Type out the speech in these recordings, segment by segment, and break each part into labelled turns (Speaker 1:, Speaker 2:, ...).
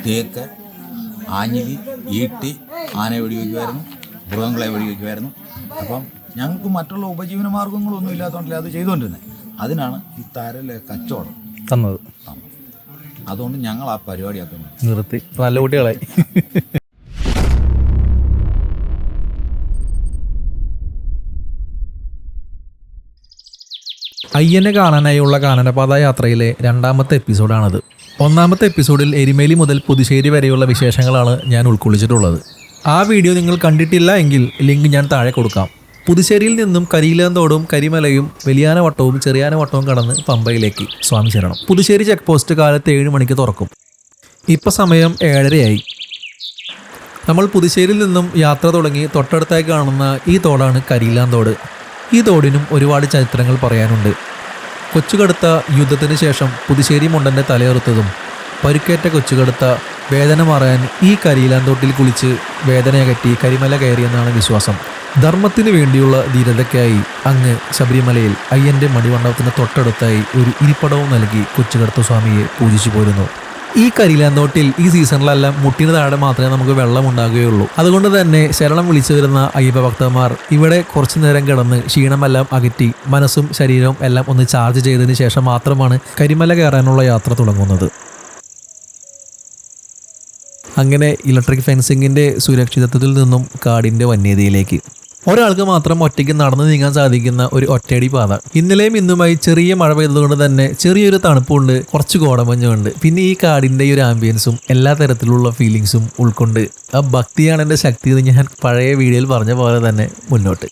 Speaker 1: തേക്ക്, ആഞ്ഞിലി, ഈട്ടി, ആനയെ വെടിവെക്കുമായിരുന്നു, മൃഗങ്ങളെ വെടിവെക്കുമായിരുന്നു. അപ്പം ഞങ്ങൾക്ക് മറ്റുള്ള ഉപജീവന മാർഗങ്ങളൊന്നും ഇല്ലാത്തതുകൊണ്ടല്ലേ അത് ചെയ്തുകൊണ്ടിരുന്നത്. അതിനാണ് ഈ തരലെ കച്ചവടം
Speaker 2: തന്നത്.
Speaker 1: അതുകൊണ്ട് ഞങ്ങൾ ആ പരിപാടി ആക്കുന്നു,
Speaker 2: നിർത്തി. നല്ല കുട്ടികളായി. അയ്യനെ കാണാനായുള്ള കാനനപാത യാത്രയിലെ രണ്ടാമത്തെ എപ്പിസോഡാണത്. ഒന്നാമത്തെ എപ്പിസോഡിൽ എരുമേലി മുതൽ പുതുശ്ശേരി വരെയുള്ള വിശേഷങ്ങളാണ് ഞാൻ ഉൾക്കൊള്ളിച്ചിട്ടുള്ളത്. ആ വീഡിയോ നിങ്ങൾ കണ്ടിട്ടില്ല എങ്കിൽ ലിങ്ക് ഞാൻ താഴെ കൊടുക്കാം. പുതുശ്ശേരിയിൽ നിന്നും കരിയിലാന്തോടും കരിമലയും വലിയാനവട്ടവും ചെറിയാനവട്ടവും കടന്ന് പമ്പയിലേക്ക് സ്വാമി ശരണം. പുതുശ്ശേരി ചെക്ക് പോസ്റ്റ് കാലത്ത് 7 മണിക്ക് തുറക്കും. ഇപ്പം സമയം 7:30 നമ്മൾ പുതുശ്ശേരിയിൽ നിന്നും യാത്ര തുടങ്ങി തൊട്ടടുത്തായി കാണുന്ന ഈ തോടാണ് കരിയിലാന്തോട്. ഈ തോടിനും ഒരുപാട് ചരിത്രങ്ങൾ പറയാനുണ്ട്. കൊച്ചുകടുത്ത യുദ്ധത്തിന് ശേഷം പുതുശ്ശേരി മുണ്ടൻ്റെ തലയെറുത്തതും പരുക്കേറ്റ കൊച്ചുകടുത്ത വേദന മാറാൻ ഈ കരിയിലാന്തോട്ടിൽ കുളിച്ച് വേദനയകറ്റി കരിമല കയറിയെന്നാണ് വിശ്വാസം. ധർമ്മത്തിന് വേണ്ടിയുള്ള ധീരതയ്ക്കായി അങ്ങ് ശബരിമലയിൽ അയ്യൻ്റെ മടിമണ്ഡപത്തിന് തൊട്ടടുത്തായി ഒരു ഇരിപ്പടവും നൽകി കൊച്ചുകടുത്ത സ്വാമിയെ പൂജിച്ചു പോരുന്നു. ഈ കരിയിലാന്തോട്ടിൽ ഈ സീസണിലെല്ലാം മുട്ടിന് താഴെ മാത്രമേ നമുക്ക് വെള്ളം ഉണ്ടാകുകയുള്ളൂ. അതുകൊണ്ട് തന്നെ ശരണം വിളിച്ചു വരുന്ന അയ്യപ്പ ഭക്തന്മാർ ഇവിടെ കുറച്ചു നേരം കിടന്ന് ക്ഷീണമെല്ലാം അകറ്റി മനസ്സും ശരീരവും എല്ലാം ഒന്ന് ചാർജ് ചെയ്തതിന് ശേഷം മാത്രമാണ് കരിമല കയറാനുള്ള യാത്ര തുടങ്ങുന്നത്. അങ്ങനെ ഇലക്ട്രിക് ഫെൻസിങ്ങിൻ്റെ സുരക്ഷിതത്വത്തിൽ നിന്നും കാടിൻ്റെ വന്യതയിലേക്ക് ഒരാൾക്ക് മാത്രം ഒറ്റയ്ക്ക് നടന്നു നീങ്ങാൻ സാധിക്കുന്ന ഒരു ഒറ്റയടി പാത. ഇന്നലെയും ഇന്നുമായി ചെറിയ മഴ പെയ്തതുകൊണ്ട് തന്നെ ചെറിയൊരു തണുപ്പുണ്ട്, കുറച്ച് കോടമഞ്ഞുണ്ട്. പിന്നെ ഈ കാടിൻ്റെ ഈ ഒരു ആംബിയൻസും എല്ലാ തരത്തിലുള്ള ഫീലിങ്സും ഉൾക്കൊണ്ട് ആ ഭക്തിയാണ് എൻ്റെ ശക്തി എന്ന് ഞാൻ പഴയ വീഡിയോയിൽ പറഞ്ഞ പോലെ തന്നെ മുന്നോട്ട്.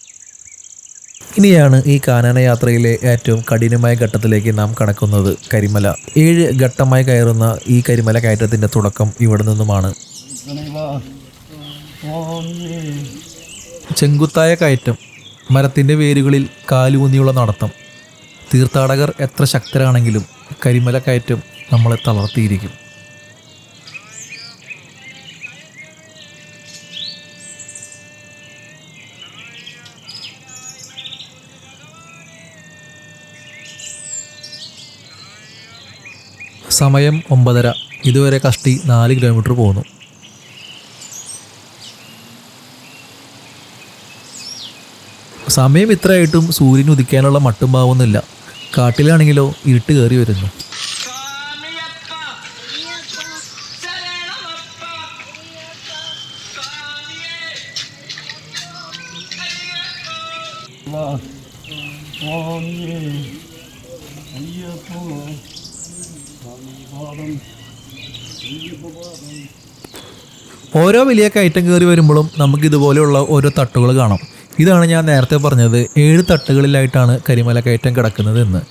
Speaker 2: ഇനിയാണ് ഈ കാനന യാത്രയിലെ ഏറ്റവും കഠിനമായ ഘട്ടത്തിലേക്ക് നാം കടക്കുന്നത്. കരിമല 7 ഘട്ടമായി കയറുന്ന ഈ കരിമല കയറ്റത്തിൻ്റെ തുടക്കം ഇവിടെ നിന്നുമാണ്. ചെങ്കുത്തായ കയറ്റം, മരത്തിൻ്റെ വേരുകളിൽ കാലൂന്നിയുള്ള നടത്തം. തീർത്ഥാടകർ എത്ര ശക്തരാണെങ്കിലും കരിമല കയറ്റം നമ്മളെ തളർത്തിയിരിക്കും. സമയം 9:30. ഇതുവരെ കഷ്ടി 4 കിലോമീറ്റർ പോകുന്നു. സമയം ഇത്രയായിട്ടും സൂര്യൻ ഉദിക്കാനുള്ള മട്ടും പാവുന്നില്ല. കാട്ടിലാണെങ്കിലോ ഇരുട്ട് കയറി വരുന്നു. ഓരോ വലിയ കയറ്റം കയറി വരുമ്പോഴും നമുക്ക് ഇതുപോലെയുള്ള ഓരോ തട്ടുകൾ കാണാം. ഇതാണ് ഞാൻ നേരത്തെ പറഞ്ഞത്, 7 തട്ടുകളിലായിട്ടാണ് കരിമല കയറ്റം കിടക്കുന്നത് എന്ന്.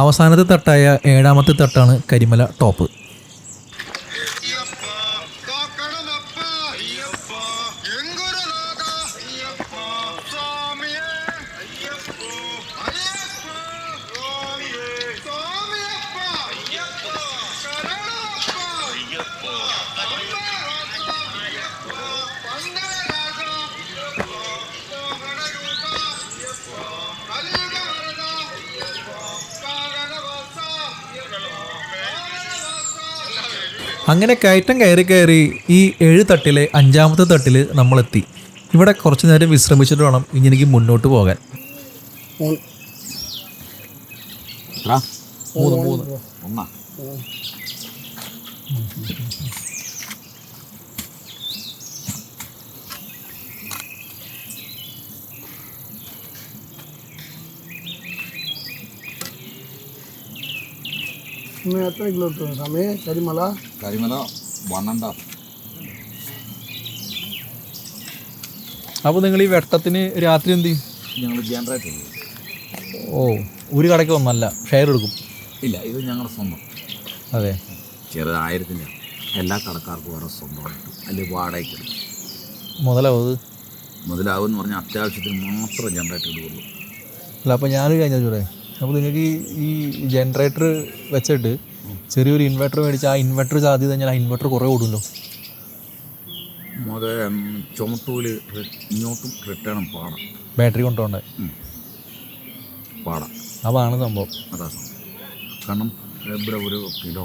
Speaker 2: അവസാനത്തെ തട്ടായ 7ാമത്തെ തട്ടാണ് കരിമല ടോപ്പ്. അങ്ങനെ കയറ്റം കയറി ഈ 7 തട്ടിലെ 5ാമത്തെ തട്ടിൽ നമ്മളെത്തി. ഇവിടെ കുറച്ചു നേരം വിശ്രമിച്ചിട്ട് വേണം ഇനി എനിക്ക് മുന്നോട്ട് പോകാൻ.
Speaker 1: 3
Speaker 3: എത്ര കിലോമീറ്റർ സമയം കരിമല
Speaker 1: 1.5.
Speaker 2: അപ്പോൾ നിങ്ങൾ ഈ വെട്ടത്തിന് രാത്രി എന്ത് ചെയ്യും?
Speaker 1: ഞങ്ങൾ ജനറേറ്റ് ചെയ്യും.
Speaker 2: ഓ, ഒരു കടയ്ക്ക് ഒന്നല്ല, ഷെയർ എടുക്കും?
Speaker 1: ഇല്ല, ഇത് ഞങ്ങളുടെ സ്വന്തം.
Speaker 2: അതെ,
Speaker 1: ചെറുത് 1000-ൻ്റെ എല്ലാ കടക്കാർക്കും വേറെ സ്വന്തമായിട്ട് അല്ലെങ്കിൽ വാടകയ്ക്ക് എടുക്കും. മുതലാവും എന്ന് പറഞ്ഞാൽ അത്യാവശ്യത്തിന് മാത്രം ജനറേറ്റർ ഇടുകയുള്ളൂ.
Speaker 2: അല്ല, അപ്പോൾ ഞാനൊരു കഴിഞ്ഞാൽ ചൂടെ, അപ്പോൾ നിങ്ങൾക്ക് ഈ ജനറേറ്റർ വെച്ചിട്ട് ചെറിയൊരു ഇൻവെർട്ടർ മേടിച്ച് ആ ഇൻവെർട്ടർ ചാർജ് ചെയ്ത് കഴിഞ്ഞാൽ ആ ഇൻവെർട്ടർ കുറേ ഓടുമല്ലോ.
Speaker 1: ചുമട്ടൂല് ഇങ്ങോട്ടും റിട്ടേണും പാടാം,
Speaker 2: ബാറ്ററി കൊണ്ടുപോകണ്ടേ?
Speaker 1: പാടാം.
Speaker 2: അതാണ് സംഭവം.
Speaker 1: അതാ സംഭവം. കാരണം ഇവിടെ ഒരു കിലോ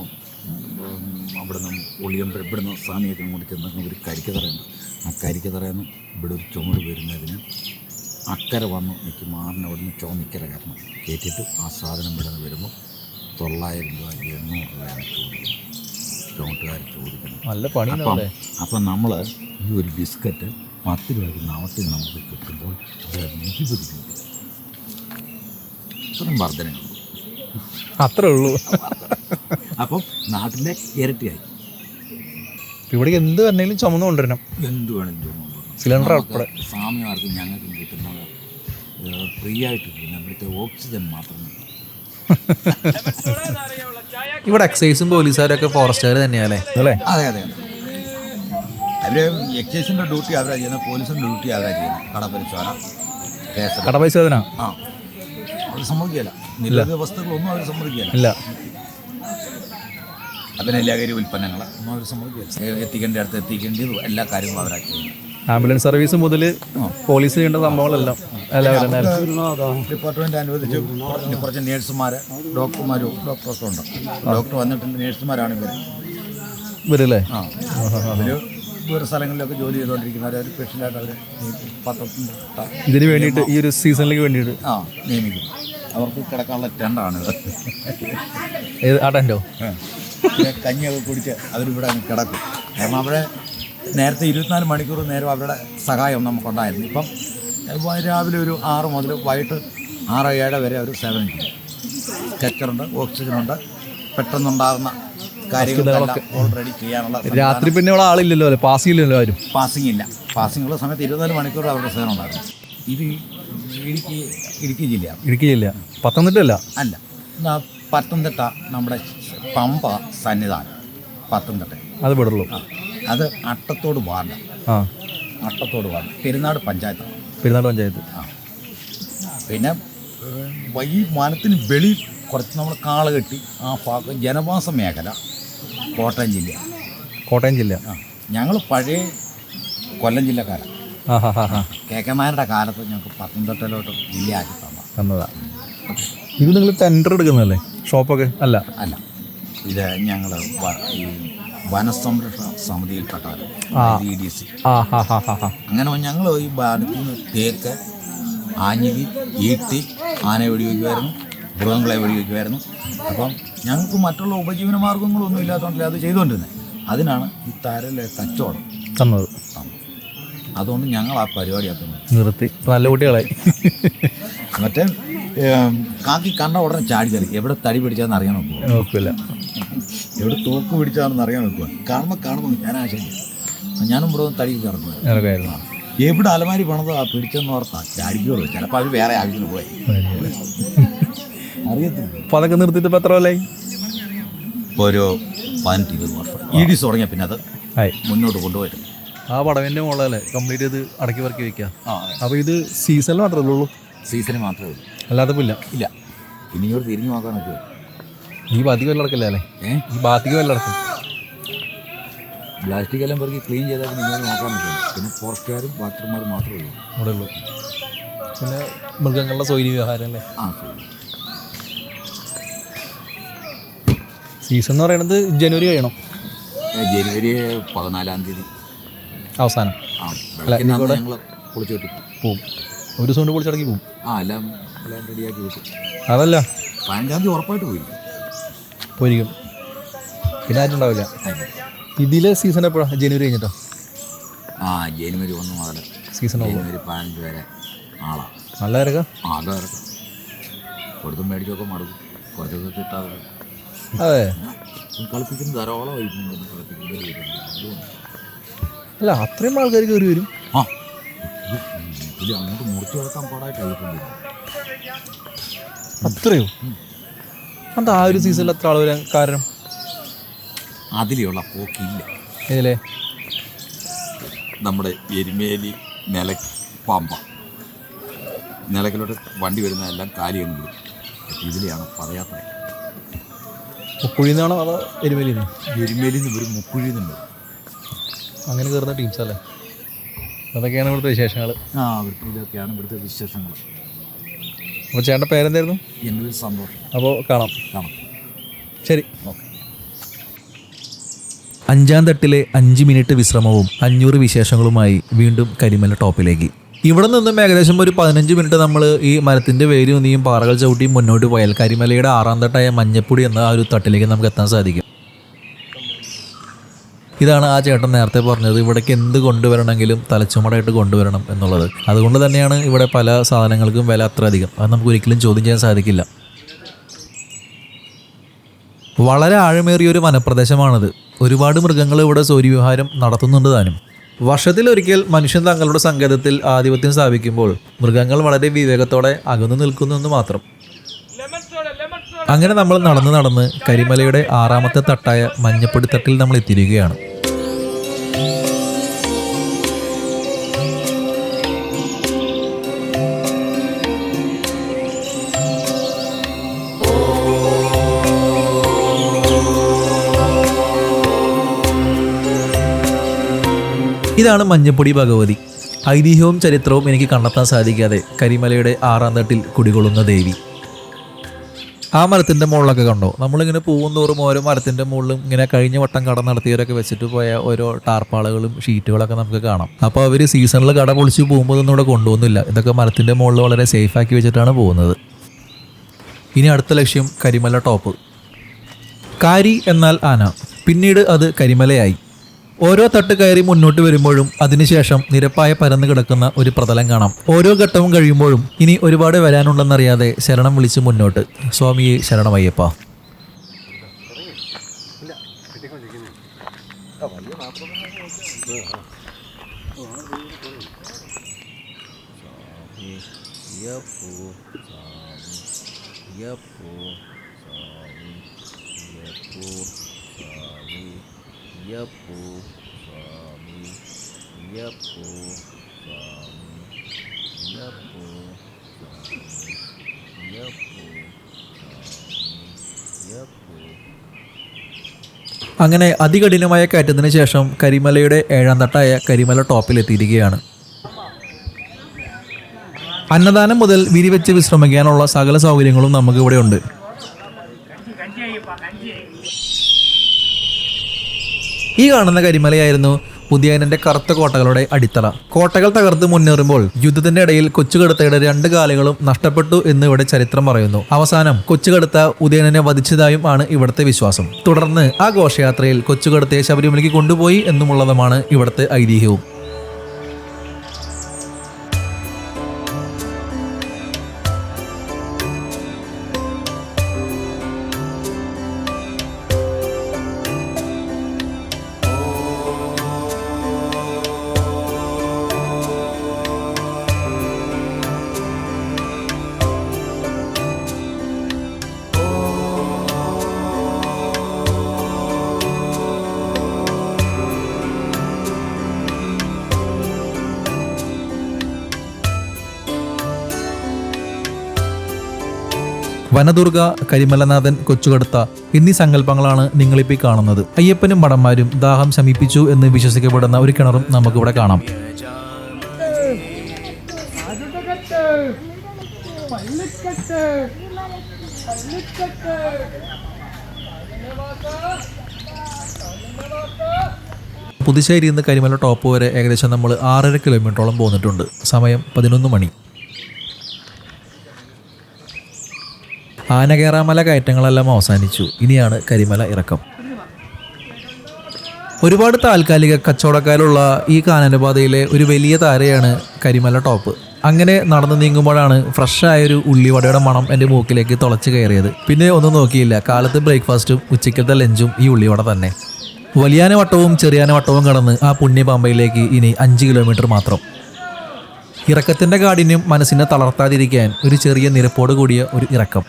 Speaker 1: അവിടെ നിന്ന് ഒളിയമ്പ ഇവിടുന്ന് സ്വാമിയൊക്കെ കൂടി ചെന്ന് ഒരു കരിക്കതറയുണ്ട്. ആ കരിക്കതറയെന്ന് ഇവിടെ ഒരു ചുമട് വരുന്നതിന് അക്കരെ വന്ന് നിൽക്കും. മാറിന് അവിടെ നിന്ന് ചോന്നിക്കര കയറണം. കയറ്റിയിട്ട് ആ സാധനം ഇവിടെ നിന്ന് വരുമ്പോൾ 900 രൂപ 800 രൂപയാണ് ചോദിക്കുന്നത്. ചുമട്ടുകാർ ചോദിക്കുന്നത്.
Speaker 2: നല്ല പണി.
Speaker 1: അപ്പം നമ്മൾ ഈ ഒരു ബിസ്ക്കറ്റ് 10 രൂപയ്ക്ക് നാമത്തിൽ നമുക്ക് കിട്ടുമ്പോൾ അത് 20 രൂപ. ഇത്രയും വർധനയുണ്ട്.
Speaker 2: അത്രേ ഉള്ളൂ.
Speaker 1: അപ്പം നാട്ടിലെ ഇരട്ടിയായി.
Speaker 2: ഇവിടെ എന്ത് വന്നെങ്കിലും ചുമന്ന് കൊണ്ടുവരണം.
Speaker 1: എന്ത് വേണമെങ്കിലും
Speaker 2: സിലിണ്ടർ ഉൾപ്പെടെ.
Speaker 1: സ്വാമിമാർക്ക് ഞങ്ങൾക്ക് കിട്ടുന്നത് ഫ്രീ ആയിട്ട് കിട്ടുന്ന ഇവിടുത്തെ ഓക്സിജൻ മാത്രമേ.
Speaker 2: ഇവിടെ എക്സൈസും പോലീസുകാരൊക്കെ ഫോറസ്റ്റുകാർ തന്നെയല്ലേ അല്ലേ?
Speaker 1: അതെ അതെ. അവർ എക്സൈസിൻ്റെ ഡ്യൂട്ടി അവരാണ് ചെയ്യുന്നത്, പോലീസിൻ്റെ ഡ്യൂട്ടി അവരാണ് ചെയ്യുന്നത്. കടപരിശോധന, കേസ്.
Speaker 2: കടപരിശോധന
Speaker 1: ആ, അവർ സമ്മതിക്കില്ല. നിരോധിത വസ്തുക്കളൊന്നും അവർ സമ്മതിക്കില്ല.
Speaker 2: ഇല്ല.
Speaker 1: അതിന് ലഹരി ഉൽപ്പന്നങ്ങൾ ഒന്നും അവർ സമ്മതിക്കില്ല. എത്തിക്കേണ്ട അടുത്ത് എത്തിക്കേണ്ടത് എല്ലാ കാര്യങ്ങളും അവരാക്കി ചെയ്യുന്നത്.
Speaker 2: ആംബുലൻസ് സർവീസ് മുതൽ പോലീസ് ചെയ്യേണ്ട സംഭവങ്ങളെല്ലാം
Speaker 1: ഡിപ്പാർട്ട്മെൻറ്റ് അനുവദിച്ച് കുറച്ച് നേഴ്സുമാർ, ഡോക്ടർമാരും ഡോക്ടറൊക്കെ ഉണ്ട്. ഡോക്ടർ വന്നിട്ടുണ്ട്, നേഴ്സുമാരാണ്
Speaker 2: ഇവരല്ലേ?
Speaker 1: ആ, അവർ ദൂര സ്ഥലങ്ങളിലൊക്കെ ജോലി ചെയ്തുകൊണ്ടിരിക്കുന്നവർ സ്പെഷ്യലായിട്ട് അവർ പത്രത്തിൻ്റെ
Speaker 2: ഇതിന് വേണ്ടിയിട്ട് ഈ ഒരു സീസണിലേക്ക് വേണ്ടിയിട്ട്
Speaker 1: നിയമിക്കും. അവർക്ക് കിടക്കാനുള്ള ടെണ്ടാണിത്.
Speaker 2: ആ ടെൻറ്റോ?
Speaker 1: കഞ്ഞിയൊക്കെ കുടിച്ച് അവരിവിടെ അങ്ങ് കിടക്കും. കാരണം അവിടെ നേരത്തെ 24 മണിക്കൂർ നേരം അവരുടെ സഹായം നമുക്കുണ്ടായിരുന്നു. ഇപ്പം രാവിലെ ഒരു 6 മുതൽ വൈകിട്ട് 6-7 വരെ അവർ സേവനം ചെയ്യും. സ്ട്രെച്ചറുണ്ട്, ഓക്സിജനുണ്ട്, പെട്ടെന്നുണ്ടാകുന്ന കാര്യങ്ങളൊക്കെ ഓൾറെഡി ചെയ്യാനുള്ള.
Speaker 2: രാത്രി പിന്നെ ഇവിടെ ആളില്ലല്ലോ അല്ലേ? പാസിംഗ് ഇല്ലല്ലോ ആരും? പാസിംഗ്
Speaker 1: ഇല്ല. പാസിംഗ് ഉള്ള സമയത്ത് 24 മണിക്കൂർ അവരുടെ സേവനം ഉണ്ടായിരുന്നു. ഇത് ഇടുക്കി ജില്ലയാണ്.
Speaker 2: ഇടുക്കി ജില്ല. പത്തനംതിട്ട അല്ല?
Speaker 1: പത്തനംതിട്ട നമ്മുടെ പമ്പ സന്നിധാനം പത്തനംതിട്ട.
Speaker 2: അത് വിടുള്ളൂ.
Speaker 1: അത് അട്ടത്തോട് വാർഡ്. അട്ടത്തോട് വാർഡ് പെരുന്നാട് പഞ്ചായത്താണ്.
Speaker 2: പെരുന്നാട് പഞ്ചായത്ത്.
Speaker 1: ആ, പിന്നെ ഈ വനത്തിന് വെളി കുറച്ച് നമ്മൾ കാള് കെട്ടി ആ ഭാഗം ജനവാസ മേഖല കോട്ടയം ജില്ല.
Speaker 2: കോട്ടയം ജില്ല.
Speaker 1: ആ, ഞങ്ങൾ പഴയ കൊല്ലം ജില്ലക്കാരാണ്. കെ നായരുടെ കാലത്ത് ഞങ്ങൾക്ക് പത്തനംതിട്ടയിലോട്ട് ജില്ലയാക്കി തന്നതാണ്.
Speaker 2: ഇത് നിങ്ങൾ ടെൻഡർ എടുക്കുന്നതല്ലേ? ഷോപ്പൊക്കെ അല്ല?
Speaker 1: അല്ല, ഇത് ഞങ്ങൾ ഈ വനസംരക്ഷണ സമിതിയിൽപ്പെട്ടവർ, EDC. അങ്ങനെ ഞങ്ങൾ ഈ ഭാഗത്ത് നിന്ന് തേക്ക്, ആഞ്ഞിലി, ഈട്ടി, ആന വെടിവെക്കുമായിരുന്നു, മൃഗങ്ങളെ വെടിവെക്കുമായിരുന്നു. അപ്പം ഞങ്ങൾക്ക് മറ്റുള്ള ഉപജീവന മാർഗങ്ങളൊന്നും ഇല്ലാത്തതുകൊണ്ടല്ലേ അത് ചെയ്തുകൊണ്ടിരുന്നത്. അതിനാണ് ഈ തരലെ കച്ചവടം
Speaker 2: തന്നത്.
Speaker 1: അതുകൊണ്ട് ഞങ്ങൾ ആ പരിപാടി ആക്കുന്നത്
Speaker 2: നിർത്തി. നല്ല കുട്ടികളായി.
Speaker 1: മറ്റേ കാക്കി കണ്ട ഉടനെ ചാടി കയറി. എവിടെ തടി പിടിച്ചാന്ന് അറിയാൻ
Speaker 2: നോക്കില്ല,
Speaker 1: എവിടെ തോക്ക് പിടിച്ചാണെന്ന് അറിയാൻ നോക്കുക. കാണുമ്പോൾ ഞാൻ ആശങ്ക. ഞാനും ഇവിടെ തടി കറന്നു. എവിടെ അലമാരി പണത് ആ പിടിച്ചെന്ന് ഓർത്താ ചാടിക്കുള്ളൂ. ചിലപ്പോൾ അത് വേറെ ആവശ്യത്തിന് പോയി അറിയത്തില്ല.
Speaker 2: അപ്പോൾ അതൊക്കെ നിർത്തിയിട്ട് ഇപ്പോൾ എത്ര കൊല്ലായി?
Speaker 1: ഒരു 15-20 വർഷം. EDC തുടങ്ങിയ പിന്നെ അത് മുന്നോട്ട് കൊണ്ടുപോയിട്ടില്ല.
Speaker 2: ആ പടവിൻ്റെ മുകളിലല്ലേ കംപ്ലീറ്റ് ചെയ്ത് അടക്കി പറക്കി വെക്കുക. അപ്പോൾ ഇത് സീസണിൽ മാത്രമേ ഉള്ളൂ?
Speaker 1: സീസണിൽ മാത്രമേ ഉള്ളൂ,
Speaker 2: അല്ലാതെ ഇല്ല.
Speaker 1: ഇല്ല. ഇനി ഇങ്ങോട്ട് തിരിഞ്ഞു നോക്കാൻ നോക്കുക.
Speaker 2: ഈ ബാധിക്ക് വല്ല അടക്കല്ലേ അല്ലേ? ഈ ബാധിക്ക് വല്ല അടക്കും.
Speaker 1: പ്ലാസ്റ്റിക് എല്ലാം പെറുക്കി ക്ലീൻ ചെയ്താൽ നിങ്ങൾ നോക്കാൻ നോക്കുക. പിന്നെ ഫോറസ്റ്റുകാരും ഡോക്ടർമാരും മാത്രമേ ഉള്ളൂ
Speaker 2: അവിടെ ഉള്ളൂ. പിന്നെ മൃഗങ്ങളുടെ സ്വൈര്യ വ്യവഹാരം അല്ലേ? സീസൺ എന്ന് പറയുന്നത് ജനുവരി കഴിയണം.
Speaker 1: ജനുവരി 14-ാം തീയതി
Speaker 2: അവസാനം
Speaker 1: ഞങ്ങൾ പൊളിച്ചോട്ടി
Speaker 2: പോവും. ഒരു ദിവസം കൊണ്ട് പൊളിച്ചടക്കി പോവും.
Speaker 1: എല്ലാം റെഡിയാക്കി വെച്ചു.
Speaker 2: അതല്ല
Speaker 1: 15-ാം തീയതി ഉറപ്പായിട്ട്
Speaker 2: പോയിരിക്കും. പിന്നെ ആയിട്ടുണ്ടാവില്ല. ഇതിലെ സീസൺ എപ്പോഴാണ്? ജനുവരി കഴിഞ്ഞിട്ടോ?
Speaker 1: ജനുവരി 1 മുതൽ
Speaker 2: സീസൺ
Speaker 1: ജനുവരി 15 വരെ ആളാണ്.
Speaker 2: നല്ല ഇറക്കാം.
Speaker 1: അത് ഇറക്കാം. കൊടുത്തും മേടിച്ചൊക്കെ മടുക്കും. കുറച്ചൊക്കെ കിട്ടാതെ
Speaker 2: അതെ
Speaker 1: കളിപ്പിക്കുന്ന ധാരാളം
Speaker 2: അല്ല, അത്രയും ആൾക്കാർ കയറി വരും.
Speaker 1: ഇത് അങ്ങോട്ട് മുറിച്ച് കിടക്കാൻ പാടായിട്ടായിട്ടുണ്ട്.
Speaker 2: അത്രയോ? അത് ആ ഒരു സീസണിൽ എത്ര ആൾ വരാൻ കാരണം?
Speaker 1: അതിലുള്ള പോക്കില്ല.
Speaker 2: ഇതിലെ
Speaker 1: നമ്മുടെ എരുമേലി പമ്പ നിലക്കിലോട്ട് വണ്ടി വരുന്നതെല്ലാം കാലിയാണ് വിടും. ഇതിലെയാണ് പദയാത്ര.
Speaker 2: മുക്കുഴിയിൽ നിന്നാണോ അതോ എരുമേലിയിൽ നിന്ന്?
Speaker 1: എരുമേലിയിൽ നിന്ന് ഒരു മുക്കുഴിയിൽ നിന്നുണ്ട്.
Speaker 2: അങ്ങനെ കയറുന്ന ടീംസ് അല്ലേ? അതൊക്കെയാണ് ഇവിടുത്തെ വിശേഷങ്ങൾ.
Speaker 1: ഇതൊക്കെയാണ് ഇവിടുത്തെ വിശേഷങ്ങൾ.
Speaker 2: അപ്പോൾ ചേട്ടൻ്റെ പേരെന്തായിരുന്നു?
Speaker 1: എൻ്റെ പേര് സന്തോഷം.
Speaker 2: അപ്പോൾ കാണാം. ശരി. അഞ്ചാം തട്ടിലെ 5 മിനിറ്റ് വിശ്രമവും 500 വിശേഷങ്ങളുമായി വീണ്ടും കരിമല ടോപ്പിലേക്ക്. ഇവിടെ നിന്നും ഏകദേശം ഒരു 15 മിനിറ്റ് നമ്മൾ ഈ മരത്തിൻ്റെ വേര് നീയും പാറകൾ ചവിട്ടിയും മുന്നോട്ട് പോയാൽ കരിമലയുടെ 6ാം തട്ടായ മഞ്ഞപ്പൊടി എന്ന ആ ഒരു തട്ടിലേക്ക് നമുക്ക് എത്താൻ സാധിക്കും. ഇതാണ് ആ ചേട്ടൻ നേരത്തെ പറഞ്ഞത്, ഇവിടേക്ക് എന്ത് കൊണ്ടുവരണമെങ്കിലും തലച്ചുമടായിട്ട് കൊണ്ടുവരണം എന്നുള്ളത്. അതുകൊണ്ട് തന്നെയാണ് ഇവിടെ പല സാധനങ്ങൾക്കും വില അത്ര അധികം. അത് നമുക്ക് ഒരിക്കലും ചോദ്യം ചെയ്യാൻ സാധിക്കില്ല. വളരെ ആഴമേറിയൊരു വനപ്രദേശമാണിത്. ഒരുപാട് മൃഗങ്ങൾ ഇവിടെ സൂര്യവിഹാരം നടത്തുന്നുണ്ട് താനും. വർഷത്തിലൊരിക്കൽ മനുഷ്യൻ തങ്ങളുടെ സങ്കേതത്തിൽ ആധിപത്യം സ്ഥാപിക്കുമ്പോൾ മൃഗങ്ങൾ വളരെ വിവേകത്തോടെ അകന്നു നിൽക്കുന്നെന്ന് മാത്രം. അങ്ങനെ നമ്മൾ നടന്ന് കരിമലയുടെ 6ാമത്തെ തട്ടായ മഞ്ഞപ്പൊടി തട്ടിൽ നമ്മൾ എത്തിയിരിക്കുകയാണ്. ഇതാണ് മഞ്ഞപ്പൊടി ഭഗവതി. ഐതിഹ്യവും ചരിത്രവും എനിക്ക് കണ്ടെത്താൻ സാധിക്കാതെ കരിമലയുടെ 6ാം തട്ടിൽ കുടികൊള്ളുന്ന ദേവി. ആ മരത്തിൻ്റെ മുകളിലൊക്കെ കണ്ടോ, നമ്മളിങ്ങനെ പോകുന്നോറും ഓരോ മരത്തിൻ്റെ മുകളിലും ഇങ്ങനെ കഴിഞ്ഞ വട്ടം കട നടത്തിയവരൊക്കെ വെച്ചിട്ട് പോയ ഓരോ ടാർപ്പാളുകളും ഷീറ്റുകളൊക്കെ നമുക്ക് കാണാം. അപ്പോൾ അവർ സീസണിൽ കട പൊളിച്ച് പോകുമ്പോൾ ഒന്നും ഇവിടെ കൊണ്ടുപോകുന്നില്ല. ഇതൊക്കെ മരത്തിൻ്റെ മുകളിൽ വളരെ സേഫാക്കി വെച്ചിട്ടാണ് പോകുന്നത്. ഇനി അടുത്ത ലക്ഷ്യം കരിമല ടോപ്പ്. കാരി എന്നാൽ ആന, പിന്നീട് അത് കരിമലയായി. ഓരോ തട്ട് കയറി മുന്നോട്ട് വരുമ്പോഴും അതിനുശേഷം നിരപ്പായ പരന്നു കിടക്കുന്ന ഒരു പ്രതലം കാണാം. ഓരോ ഘട്ടവും കഴിയുമ്പോഴും ഇനി ഒരുപാട് വരാനുണ്ടെന്നറിയാതെ ശരണം വിളിച്ച് മുന്നോട്ട്. സ്വാമിയെ ശരണമയ്യപ്പ. അങ്ങനെ അതികഠിനമായ കയറ്റത്തിന് ശേഷം കരിമലയുടെ 7ാം തട്ടായ കരിമല ടോപ്പിലെത്തിയിരിക്കുകയാണ്. അന്നദാനം മുതൽ വിരിവെച്ച് വിശ്രമിക്കാനുള്ള സകല സൗകര്യങ്ങളും നമുക്ക് ഇവിടെ ഉണ്ട്. ഈ കാണുന്ന കരിമലയായിരുന്നു ഉദയനന്റെ കറുത്ത കോട്ടകളുടെ അടിത്തറ. കോട്ടകൾ തകർത്ത് മുന്നേറുമ്പോൾ യുദ്ധത്തിന്റെ ഇടയിൽ കൊച്ചുകടുത്തയുടെ 2 കാലുകളും നഷ്ടപ്പെട്ടു എന്ന് ഇവിടെ ചരിത്രം പറയുന്നു. അവസാനം കൊച്ചുകടുത്ത ഉദയനനെ വധിച്ചതായും ആണ് ഇവിടുത്തെ വിശ്വാസം. തുടർന്ന് ആ ഘോഷയാത്രയിൽ കൊച്ചുകടുത്തയെ ശബരിമലയ്ക്ക് കൊണ്ടുപോയി എന്നുമുള്ളതുമാണ് ഇവിടുത്തെ ഐതിഹ്യവും. വനദുർഗ, കരിമലനാഥൻ, കൊച്ചുകടുത്ത എന്നീ സങ്കല്പങ്ങളാണ് നിങ്ങളിപ്പോൾ കാണുന്നത്. അയ്യപ്പനും ഭടന്മാരും ദാഹം ശമിപ്പിച്ചു എന്ന് വിശ്വസിക്കപ്പെടുന്ന ഒരു കിണറും നമുക്കിവിടെ കാണാം. പുതുശ്ശേരിയിൽ നിന്ന് കരിമല ടോപ്പ് വരെ ഏകദേശം നമ്മൾ 6.5 കിലോമീറ്ററോളം പോന്നിട്ടുണ്ട്. സമയം 11 മണി. ആനകേറാമല കയറ്റങ്ങളെല്ലാം അവസാനിച്ചു. ഇനിയാണ് കരിമല ഇറക്കം. ഒരുപാട് താൽക്കാലിക കച്ചവടക്കാരുള്ള ഈ കാനനപാതയിലെ ഒരു വലിയ താരയാണ് കരിമല ടോപ്പ്. അങ്ങനെ നടന്നു നീങ്ങുമ്പോഴാണ് ഫ്രഷായൊരു ഉള്ളിവടയുടെ മണം എൻ്റെ മൂക്കിലേക്ക് തുളച്ച് കയറിയത്. പിന്നെ ഒന്നും നോക്കിയില്ല, കാലത്ത് ബ്രേക്ക്ഫാസ്റ്റും ഉച്ചയ്ക്കത്തെ ലഞ്ചും ഈ ഉള്ളിവട തന്നെ. വലിയാനവട്ടവും ചെറിയാനവട്ടവും കടന്ന് ആ പുണ്യപാമ്പയിലേക്ക് ഇനി 5 കിലോമീറ്റർ മാത്രം. ഇറക്കത്തിൻ്റെ കാഠിന്യം മനസ്സിനെ തളർത്താതിരിക്കാൻ ഒരു ചെറിയ നിരപ്പോട് കൂടിയ ഒരു ഇറക്കം.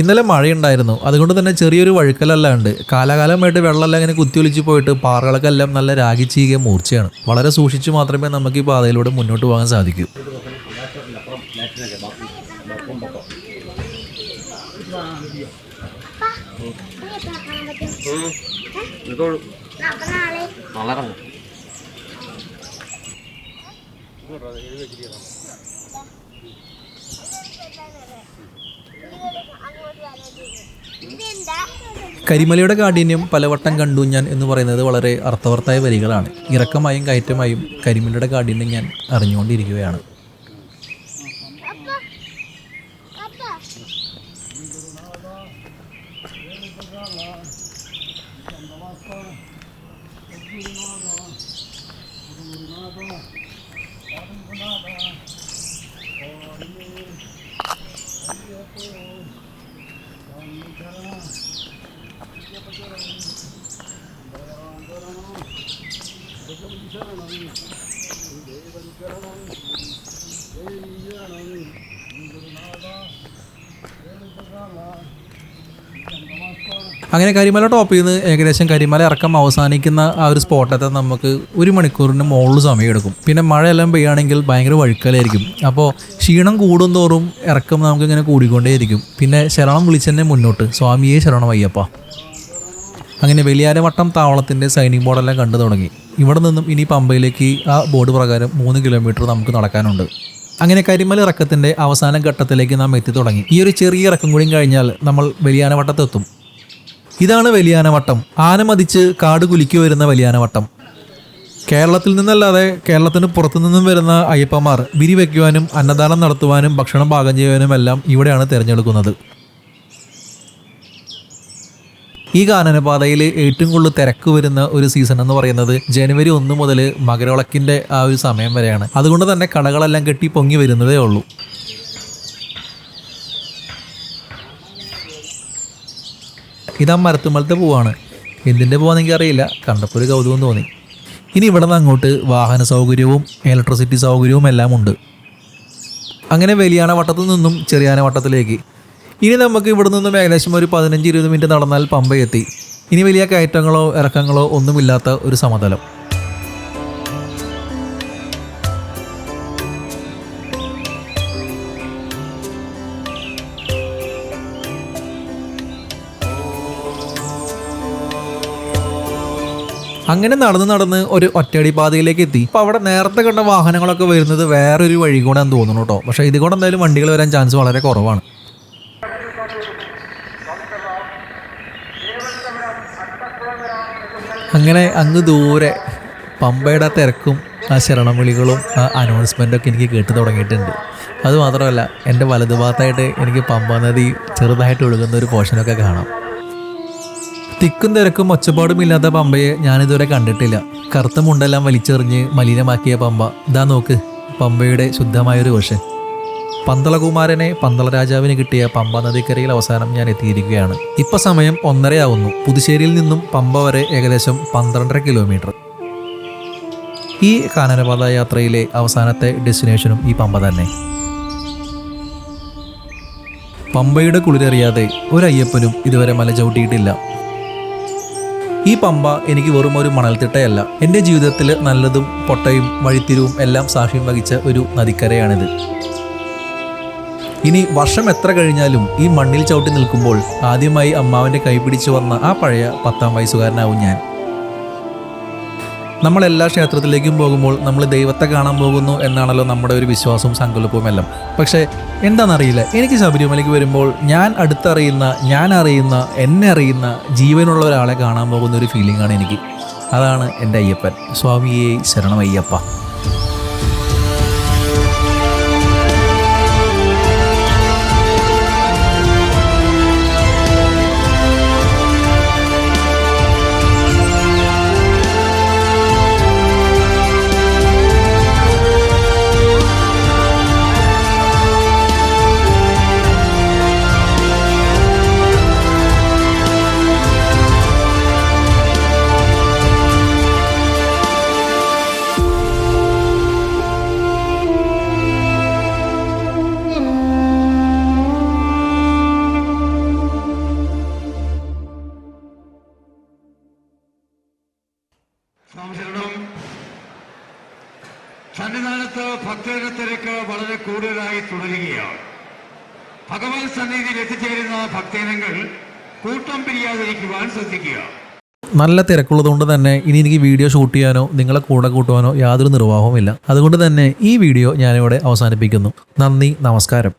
Speaker 2: ഇന്നലെ മഴയുണ്ടായിരുന്നു, അതുകൊണ്ട് തന്നെ ചെറിയൊരു വഴുക്കലല്ലാണ്ട് കാലാകാലമായിട്ട് വെള്ളമെല്ലാം ഇങ്ങനെ കുത്തിയൊലിച്ച് പോയിട്ട് പാറകളൊക്കെല്ലാം നല്ല രാഗിച്ചീകിയ മൂർച്ചയാണ്. വളരെ സൂക്ഷിച്ചു മാത്രമേ നമുക്ക് ഈ പാതയിലൂടെ മുന്നോട്ട് പോകാൻ സാധിക്കൂ. കരിമലയുടെ കാഠിന്യം പലവട്ടം കണ്ടു ഞാൻ എന്ന് പറയുന്നത് വളരെ അർത്ഥവത്തായ വരികളാണ്. ഇറക്കമായും കയറ്റമായും കരിമലയുടെ കാഠിന്യം ഞാൻ അറിഞ്ഞുകൊണ്ടിരിക്കുകയാണ്. അങ്ങനെ കരിമല ടോപ്പിൽ നിന്ന് ഏകദേശം കരിമല ഇറക്കം അവസാനിക്കുന്ന ആ ഒരു സ്പോട്ടത്തെ നമുക്ക് 1 മണിക്കൂറിന് മുകളിൽ സമയമെടുക്കും. പിന്നെ മഴയെല്ലാം പെയ്യുകയാണെങ്കിൽ ഭയങ്കര വഴുക്കലായിരിക്കും. അപ്പോൾ ക്ഷീണം കൂടുന്തോറും ഇറക്കം നമുക്കിങ്ങനെ കൂടിക്കൊണ്ടേയിരിക്കും. പിന്നെ ശരണം വിളിച്ചെന്നെ മുന്നോട്ട്, സ്വാമിയെ ശരണമയ്യപ്പ. അങ്ങനെ വലിയാനവട്ടം താവളത്തിൻ്റെ സൈനിങ് ബോർഡെല്ലാം കണ്ടു തുടങ്ങി. ഇവിടെ നിന്നും ഇനി പമ്പയിലേക്ക് ആ ബോർഡ് പ്രകാരം 3 കിലോമീറ്റർ നമുക്ക് നടക്കാനുണ്ട്. അങ്ങനെ കരിമല ഇറക്കത്തിൻ്റെ അവസാന ഘട്ടത്തിലേക്ക് നാം എത്തി തുടങ്ങി. ഈ ഒരു ചെറിയ ഇറക്കം കൂടി കഴിഞ്ഞാൽ നമ്മൾ വലിയാനവട്ടത്തെത്തും. ഇതാണ് വലിയാനവട്ടം. ആന മതിച്ച് കാട് കുലുക്കി വരുന്ന വലിയാനവട്ടം. കേരളത്തിൽ നിന്നല്ലാതെ കേരളത്തിന് പുറത്തു നിന്നും വരുന്ന അയ്യപ്പന്മാർ വിരി വയ്ക്കുവാനും അന്നദാനം നടത്തുവാനും ഭക്ഷണം പാകം ചെയ്യുവാനും എല്ലാം ഇവിടെയാണ് തിരഞ്ഞെടുക്കുന്നത്. ഈ കാനനപാതയിൽ ഏറ്റവും കൂടുതൽ തിരക്ക് വരുന്ന ഒരു സീസൺ എന്ന് പറയുന്നത് ജനുവരി 1 മുതൽ മകരവിളക്കിൻ്റെ ആ ഒരു സമയം വരെയാണ്. അതുകൊണ്ട് തന്നെ കടകളെല്ലാം കെട്ടി പൊങ്ങി വരുന്നതേ ഉള്ളൂ. ഇതാ മരത്തുമലത്തെ പൂവാണ്. എന്തിൻ്റെ പൂവാന്ന് എനിക്കറിയില്ല, കണ്ടപ്പോൾ ഒരു കൗതുകം തോന്നി. ഇനി ഇവിടെ നിന്ന് അങ്ങോട്ട് വാഹന സൗകര്യവും ഇലക്ട്രിസിറ്റി സൗകര്യവും എല്ലാം ഉണ്ട്. അങ്ങനെ വലിയാനവട്ടത്തു നിന്നും ചെറിയാനവട്ടത്തിലേക്ക്. ഇനി നമുക്ക് ഇവിടെ നിന്നും ഏകദേശം ഒരു 15-20 മിനിറ്റ് നടന്നാൽ പമ്പയെത്തി. ഇനി വലിയ കയറ്റങ്ങളോ ഇറക്കങ്ങളോ ഒന്നുമില്ലാത്ത ഒരു സമതലം. അങ്ങനെ നടന്ന് ഒരു ഒറ്റയടി പാതയിലേക്ക് എത്തി. അപ്പോൾ അവിടെ നേരത്തെ കണ്ട വാഹനങ്ങളൊക്കെ വരുന്നത് വേറൊരു വഴി കൂടെ തോന്നുന്നു കേട്ടോ. പക്ഷേ ഇത് കൂടെ എന്തായാലും വണ്ടികൾ വരാൻ ചാൻസ് വളരെ കുറവാണ്. അങ്ങനെ അങ്ങ് ദൂരെ പമ്പയുടെ തിരക്കും ആ ശരണവിളികളും ആ അനൗൺസ്മെൻറ്റൊക്കെ എനിക്ക് കേട്ട് തുടങ്ങിയിട്ടുണ്ട്. അതുമാത്രമല്ല, എൻ്റെ വലതുഭാഗത്തായിട്ട് എനിക്ക് പമ്പ നദി ചെറുതായിട്ട് ഒഴുകുന്ന ഒരു പോർഷനൊക്കെ കാണാം. തിക്കും തിരക്കും ഒച്ചപ്പാടും ഇല്ലാത്ത പമ്പയെ ഞാനിതുവരെ കണ്ടിട്ടില്ല. കറുത്ത മുണ്ടെല്ലാം വലിച്ചെറിഞ്ഞ് മലിനമാക്കിയ പമ്പ. ഇതാ നോക്ക്, പമ്പയുടെ ശുദ്ധമായൊരു വശം. പന്തളകുമാരനെ പന്തള രാജാവിന് കിട്ടിയ പമ്പ നദിക്കരയിൽ അവസാനം ഞാൻ എത്തിയിരിക്കുകയാണ്. ഇപ്പം സമയം 1:30 ആവുന്നു. പുതുശ്ശേരിയിൽ നിന്നും പമ്പ വരെ ഏകദേശം 12.5 കിലോമീറ്റർ. ഈ കാനനപാത യാത്രയിലെ അവസാനത്തെ ഡെസ്റ്റിനേഷനും ഈ പമ്പ തന്നെ. പമ്പയുടെ കുളിരറിയാതെ ഒരയ്യപ്പനും ഇതുവരെ മല ചവിട്ടിയിട്ടില്ല. ഈ പമ്പ എനിക്ക് വെറും ഒരു മണൽത്തിട്ടയല്ല, എൻ്റെ ജീവിതത്തിൽ നല്ലതും പൊട്ടയും വഴിത്തിരിവും എല്ലാം സാക്ഷ്യം വഹിച്ച ഒരു നദിക്കരയാണിത്. ഇനി വർഷം എത്ര കഴിഞ്ഞാലും ഈ മണ്ണിൽ ചവിട്ടി നിൽക്കുമ്പോൾ ആദ്യമായി അമ്മാവൻ്റെ കൈപിടിച്ചു വന്ന ആ പഴയ 10-ാം വയസ്സുകാരനാവും ഞാൻ. നമ്മളെല്ലാ ക്ഷേത്രത്തിലേക്കും പോകുമ്പോൾ നമ്മൾ ദൈവത്തെ കാണാൻ പോകുന്നു എന്നാണല്ലോ നമ്മുടെ ഒരു വിശ്വാസവും സങ്കല്പവും എല്ലാം. പക്ഷേ എന്താണെന്നറിയില്ല, എനിക്ക് ശബരിമലയ്ക്ക് വരുമ്പോൾ ഞാൻ അറിയുന്ന എന്നെ അറിയുന്ന ജീവനുള്ള ഒരാളെ കാണാൻ പോകുന്ന ഒരു ഫീലിംഗാണ് എനിക്ക്. അതാണ് എൻ്റെ അയ്യപ്പൻ. സ്വാമിയെ ശരണമയ്യപ്പ.
Speaker 4: സന്നിധാനത്ത് ഭക്തരുടെ തിരക്ക് വളരെ കൂടുതലായി തുടരുകയാണ്. ഭഗവത് സന്നിധിയിൽ എത്തിച്ചേരുന്ന ഭക്തജനങ്ങൾ കൂട്ടം പിരിയാതിരിക്കുവാൻ ശ്രദ്ധിക്കുക.
Speaker 2: നല്ല തിരക്കുള്ളതുകൊണ്ട് തന്നെ ഇനി എനിക്ക് വീഡിയോ ഷൂട്ട് ചെയ്യാനോ നിങ്ങളെ കൂടെ കൂട്ടുവാനോ യാതൊരു നിർവാഹവുമില്ല. അതുകൊണ്ട് തന്നെ ഈ വീഡിയോ ഞാനിവിടെ അവസാനിപ്പിക്കുന്നു. നന്ദി, നമസ്കാരം.